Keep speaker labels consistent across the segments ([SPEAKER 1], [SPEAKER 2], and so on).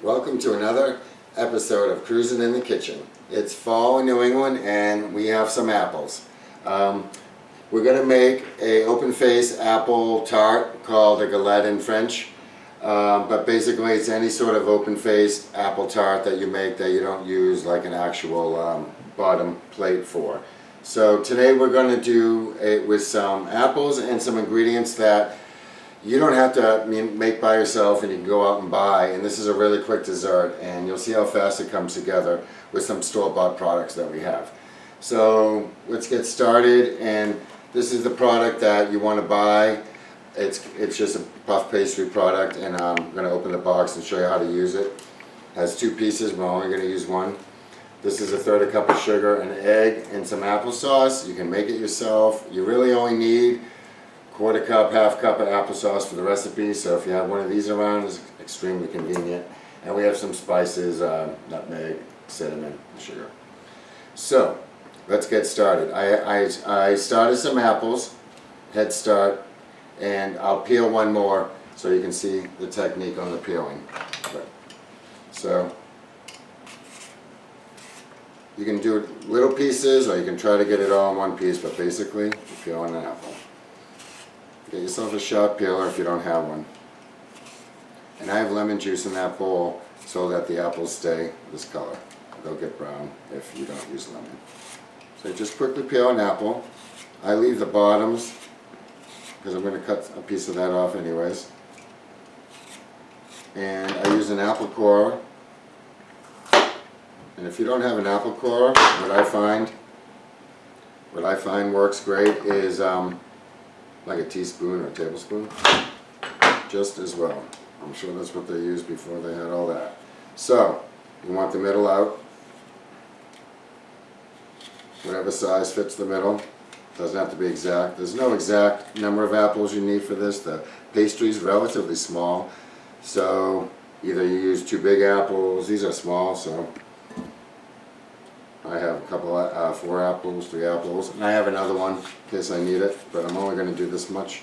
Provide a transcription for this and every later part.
[SPEAKER 1] Welcome to another episode of Cruising in the Kitchen. It's fall in New England and we have some apples. We're going to make a open-faced apple tart called a galette in French. But basically it's any sort of open-faced apple tart that you make that you don't use like an actual bottom plate for. So today we're going to do it with some apples and some ingredients that you don't have to make by yourself and you can go out and buy. And this is a really quick dessert and you'll see how fast it comes together with some store-bought products that we have. So let's get started, and this is the product that you want to buy. It's just a puff pastry product, and I'm going to open the box and show you how to use it. It has two pieces, we're only going to use one. This is a third cup of sugar, an egg, and some applesauce. You can make it yourself. You really only need quarter cup, half cup of applesauce for the recipe, so if you have one of these around, it's extremely convenient. And we have some spices, nutmeg, cinnamon, sugar. So, let's get started. I started some apples, head start, and I'll peel one more so you can see the technique on the peeling. So, you can do little pieces or you can try to get it all in one piece, but basically, you're peeling an apple. Get yourself a sharp peeler if you don't have one. And I have lemon juice in that bowl so that the apples stay this color. They'll get brown if you don't use lemon. So just quickly peel an apple. I leave the bottoms because I'm going to cut a piece of that off anyways. And I use an apple corer. And if you don't have an apple corer, what I find works great is like a teaspoon or a tablespoon, just as well. I'm sure that's what they used before they had all that. So, you want the middle out. Whatever size fits the middle. Doesn't have to be exact. There's no exact number of apples you need for this. The pastry is relatively small, so either you use 2 big apples. These are small, so I have a couple, 4 apples, 3 apples, and I have another one in case I need it, but I'm only going to do this much.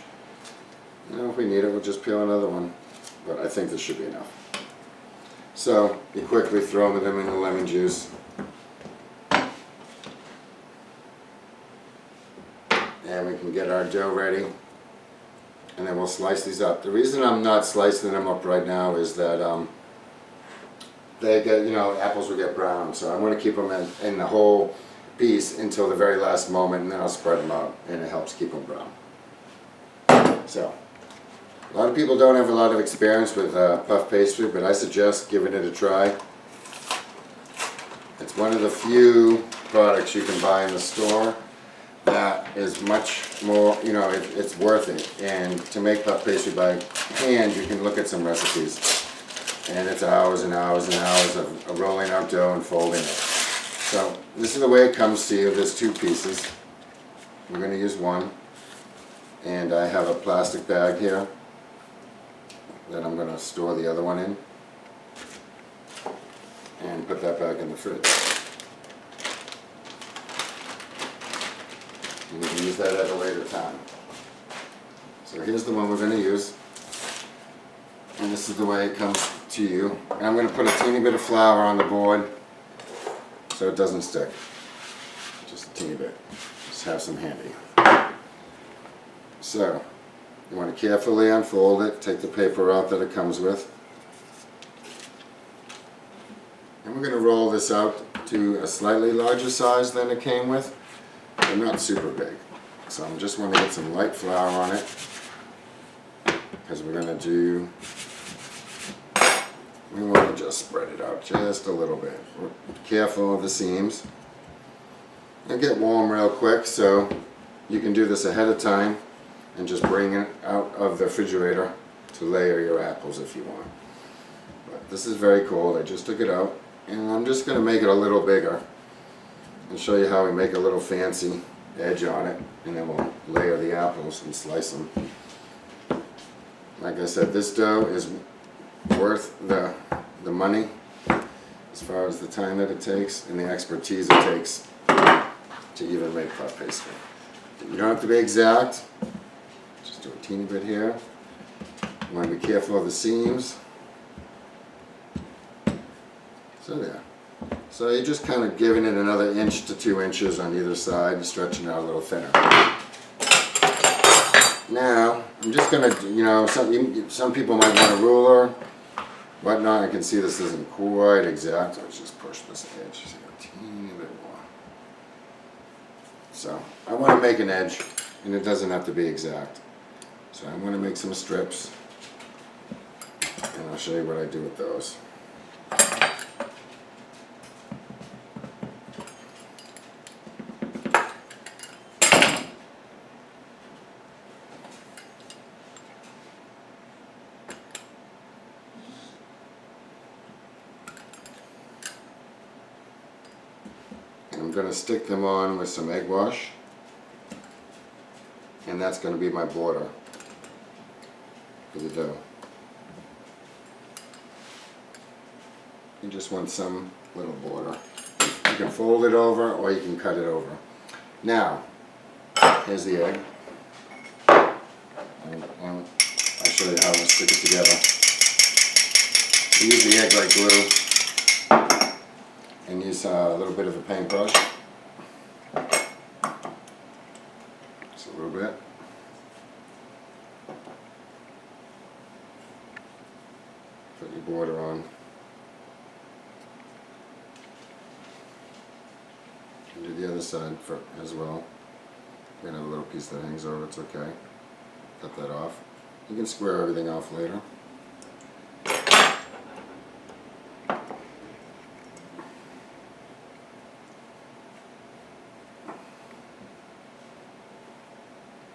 [SPEAKER 1] You know, if we need it, we'll just peel another one, but I think this should be enough. So, you quickly throw them in the lemon juice. And we can get our dough ready, and then we'll slice these up. The reason I'm not slicing them up right now is that they get, apples will get brown, so I'm going to keep them in the whole piece until the very last moment, and then I'll spread them out, and it helps keep them brown. So, a lot of people don't have a lot of experience with puff pastry, but I suggest giving it a try. It's one of the few products you can buy in the store that is much more, it's worth it. And to make puff pastry by hand, you can look at some recipes. And it's hours and hours and hours of rolling out dough and folding it. So this is the way it comes to you. There's 2 pieces. We're going to use one. And I have a plastic bag here that I'm going to store the other one in. And put that back in the fridge. And we can use that at a later time. So here's the one we're going to use. And this is the way it comes to you. And I'm going to put a teeny bit of flour on the board so it doesn't stick. Just a teeny bit. Just have some handy. So, you want to carefully unfold it, take the paper out that it comes with. And we're going to roll this out to a slightly larger size than it came with, but not super big. So I just want to get some light flour on it, because we're going to we want to just spread it out just a little bit. We're careful of the seams. It'll get warm real quick, so you can do this ahead of time and just bring it out of the refrigerator to layer your apples if you want. But this is very cold. I just took it out, and I'm just going to make it a little bigger and show you how we make a little fancy edge on it, and then we'll layer the apples and slice them. Like I said, this dough is worth the money as far as the time that it takes and the expertise it takes to even make puff pastry. You don't have to be exact, just do a teeny bit here. You want to be careful of the seams. So there. So you're just kind of giving it another inch to 2 inches on either side and stretching it out a little thinner. Now, I'm just going to, you know, some people might want a ruler, whatnot. I can see this isn't quite exact. Let's just push this edge just a teeny bit more. So, I want to make an edge, and it doesn't have to be exact. So I'm going to make some strips, and I'll show you what I do with those. I'm going to stick them on with some egg wash, and that's going to be my border for the dough. You just want some little border. You can fold it over or you can cut it over. Now, here's the egg. And I'll show you how to stick it together. Use the egg like glue. And use a little bit of a paintbrush. Just a little bit. Put your border on. And do the other side as well. You're gonna have a little piece that hangs over, it's okay. Cut that off. You can square everything off later.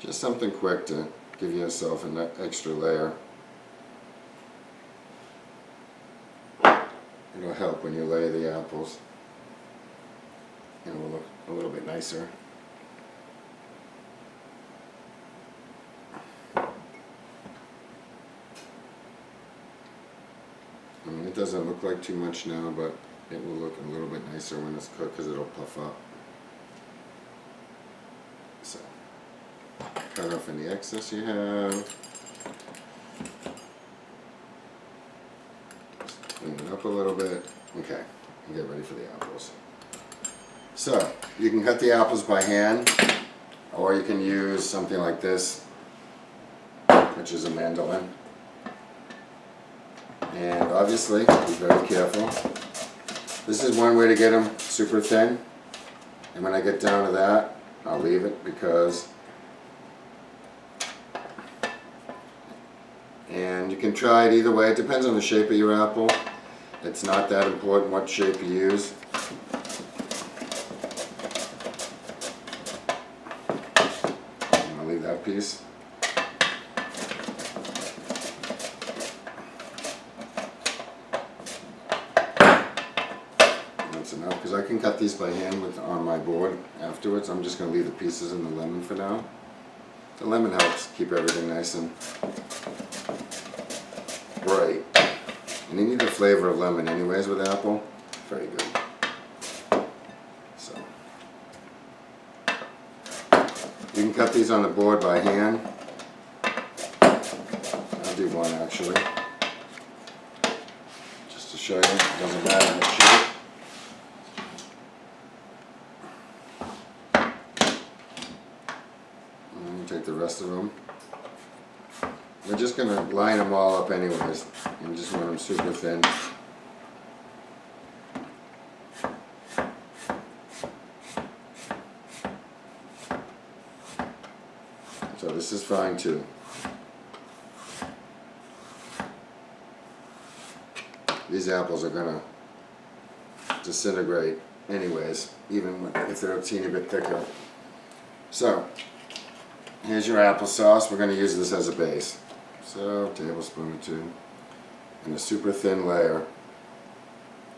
[SPEAKER 1] Just something quick to give yourself an extra layer. It'll help when you lay the apples. And it will look a little bit nicer. I mean, it doesn't look like too much now, but it will look a little bit nicer when it's cooked because it'll puff up. So. Cut off any excess you have. Just clean it up a little bit. Okay, and get ready for the apples. So, you can cut the apples by hand, or you can use something like this, which is a mandolin. And obviously, be very careful. This is one way to get them super thin. And when I get down to that, I'll leave it because and you can try it either way. It depends on the shape of your apple. It's not that important what shape you use. I'm going to leave that piece. That's enough because I can cut these by hand on my board afterwards. I'm just going to leave the pieces in the lemon for now. The lemon helps keep everything nice and bright. And you need the flavor of lemon anyways with apple. Very good. So you can cut these on the board by hand. I'll do one actually. Just to show you, it doesn't matter what shape. And you take the rest of them. We're just going to line them all up anyways, and just want them super thin. So this is fine too. These apples are going to disintegrate anyways, even if they're a teeny bit thicker. So, here's your applesauce. We're going to use this as a base. So, tablespoon or two, and a super thin layer.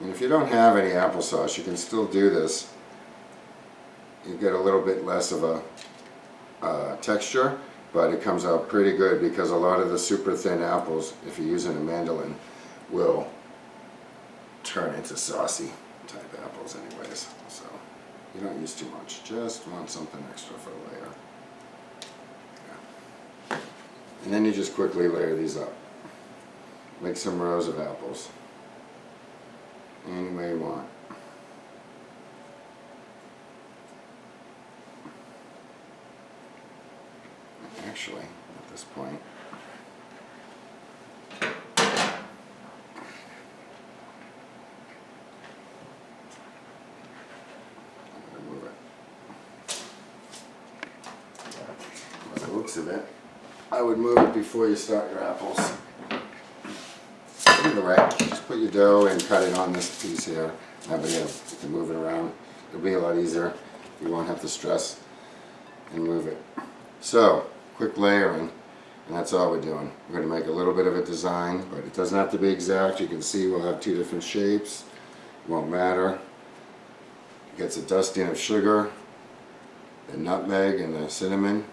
[SPEAKER 1] And if you don't have any applesauce, you can still do this. You get a little bit less of a texture, but it comes out pretty good because a lot of the super thin apples, if you're using a mandolin, will turn into saucy type apples anyways. So, you don't use too much. Just want something extra for a layer. And then you just quickly layer these up. Make some rows of apples. any way you want. Actually, at this point, by the looks of it, I would move it before you start your apples. Either way, just put your dough and cut it on this piece here. But yeah, you can move it around. It'll be a lot easier. You won't have to stress and move it. So, quick layering, and that's all we're doing. We're going to make a little bit of a design, but it doesn't have to be exact. You can see we'll have two different shapes. It won't matter. It gets a dusting of sugar, the nutmeg and the cinnamon.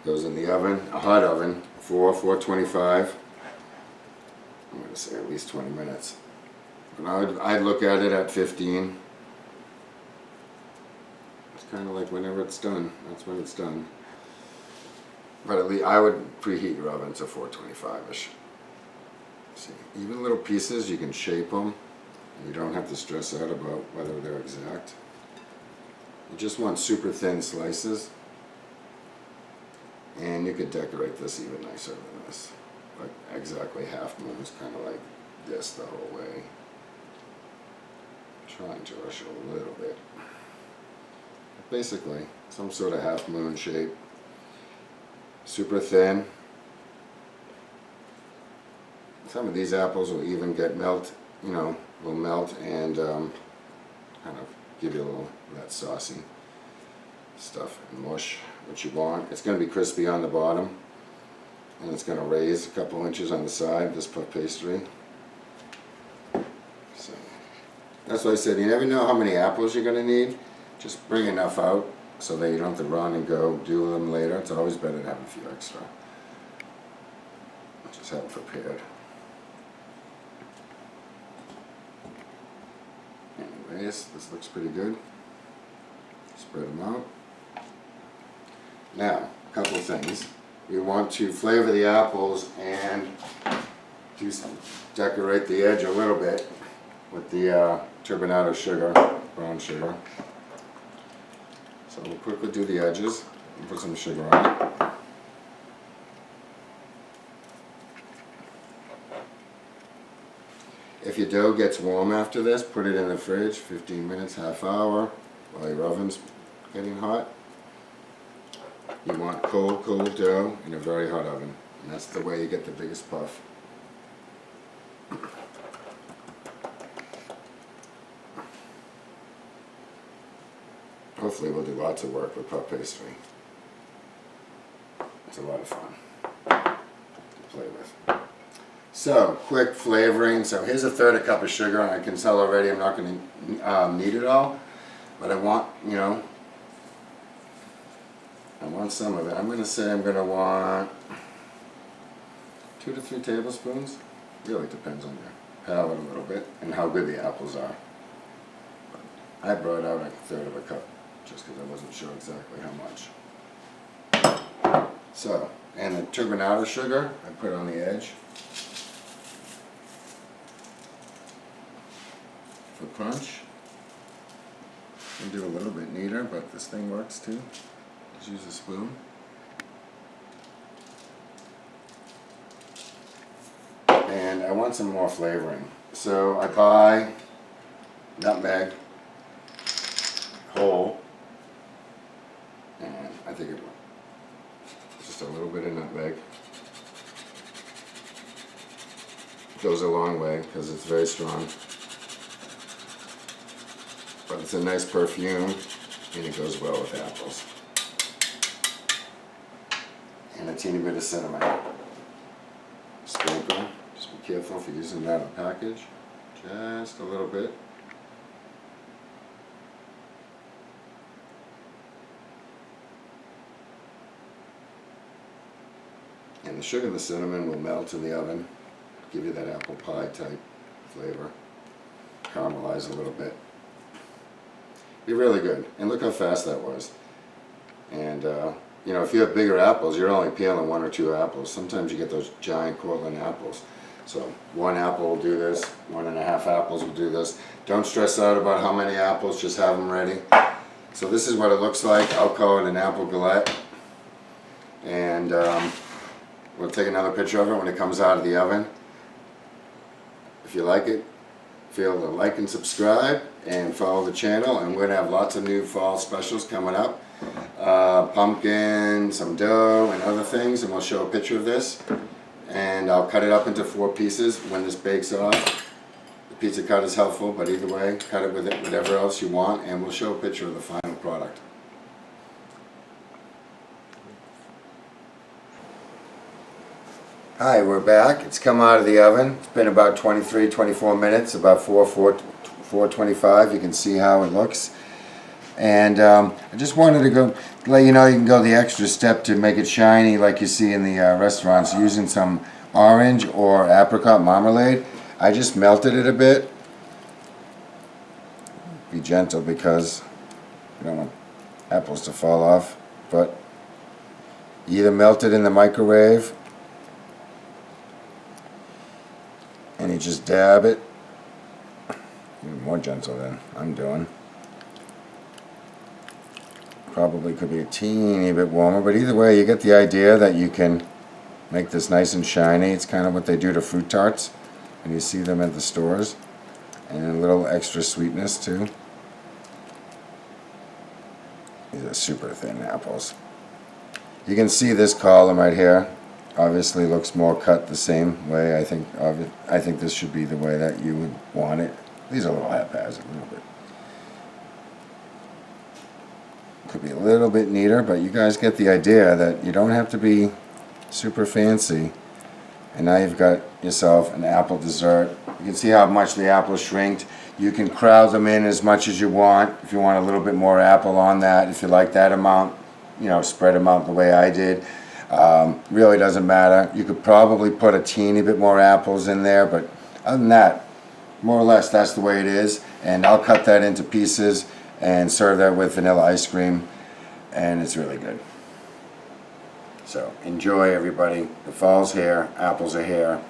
[SPEAKER 1] Goes in the oven, a hot oven, 425. I'm going to say at least 20 minutes. But I'd look at it at 15. It's kind of like whenever it's done, that's when it's done. But at least I would preheat your oven to 425-ish. See, even little pieces, you can shape them. You don't have to stress out about whether they're exact. You just want super thin slices. And you could decorate this even nicer than this. Like exactly half moons, kind of like this the whole way. Trying to rush it a little bit. But basically, some sort of half moon shape. Super thin. Some of these apples will even get melt, will melt and kind of give you a little of that saucy stuff and mush, what you want. It's going to be crispy on the bottom, and it's going to raise a couple inches on the side, this puff pastry. So that's why I said you never know how many apples you're going to need. Just bring enough out so that you don't have to run and go do them later. It's always better to have a few extra. Just have it prepared. Anyways, this looks pretty good. Spread them out. Now, a couple of things. We want to flavor the apples and decorate the edge a little bit with the turbinado sugar, brown sugar. So we'll quickly do the edges and put some sugar on it. If your dough gets warm after this, put it in the fridge, 15 minutes, half hour, while your oven's getting hot. You want cold, cold dough in a very hot oven, and that's the way you get the biggest puff. Hopefully we'll do lots of work with puff pastry. It's a lot of fun to play with. So, quick flavoring. So here's a third a cup of sugar, and I can tell already I'm not going to need it all, but I want, I want some of it. I'm going to say I'm going to want 2 to 3 tablespoons. Really depends on your palate a little bit and how good the apples are. But I brought out a third of a cup just because I wasn't sure exactly how much. So, and the turbinado sugar I put on the edge for crunch. I'll do a little bit neater, but this thing works too. Just use a spoon. And I want some more flavoring. So I buy nutmeg whole, and I think it just a little bit of nutmeg goes a long way because it's very strong. But it's a nice perfume, and it goes well with apples. And a teeny bit of cinnamon. Sprinkle. Just be careful if you're using that in a package. Just a little bit. And the sugar and the cinnamon will melt in the oven, give you that apple pie type flavor. Caramelize a little bit. Be really good. And look how fast that was. And if you have bigger apples, you're only peeling 1 or 2 apples. Sometimes you get those giant Cortland apples. So 1 apple will do this, 1.5 apples will do this. Don't stress out about how many apples, just have them ready. So this is what it looks like. I'll call it an apple galette. And we'll take another picture of it when it comes out of the oven. If you like it, feel to like and subscribe and follow the channel, and we're going to have lots of new fall specials coming up. Pumpkin, some dough, and other things, and we'll show a picture of this. And I'll cut it up into 4 pieces when this bakes off. The pizza cut is helpful, but either way, cut it with whatever else you want, and we'll show a picture of the final product. Hi, we're back. It's come out of the oven. It's been about 23-24 minutes, about 4:25. You can see how it looks. And I just wanted to let you know you can go the extra step to make it shiny like you see in the restaurants, using some orange or apricot marmalade. I just melted it a bit. Be gentle because you don't want apples to fall off. But you either melt it in the microwave and you just dab it. Even more gentle than I'm doing. Probably could be a teeny bit warmer, but either way you get the idea that you can make this nice and shiny. It's kind of what they do to fruit tarts and you see them at the stores, and a little extra sweetness too. These are super thin apples. You can see this column right here obviously looks more cut the same way. I think this should be the way that you would want it. These are a little haphazard, a little bit. Could be a little bit neater, but you guys get the idea that you don't have to be super fancy. And now you've got yourself an apple dessert. You can see how much the apples shrinked. You can crowd them in as much as you want. If you want a little bit more apple on that, if you like that amount, you know, spread them out the way I did. Really doesn't matter. You could probably put a teeny bit more apples in there, but other than that, more or less that's the way it is. And I'll cut that into pieces and serve that with vanilla ice cream, and it's really good. So enjoy, everybody. The fall's here, apples are here.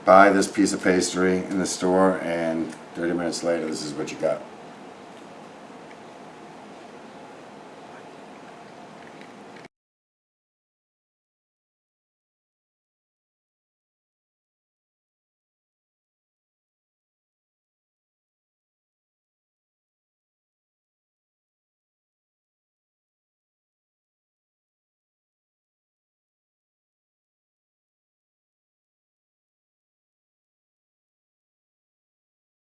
[SPEAKER 1] Buy this piece of pastry in the store, and 30 minutes later this is what you got.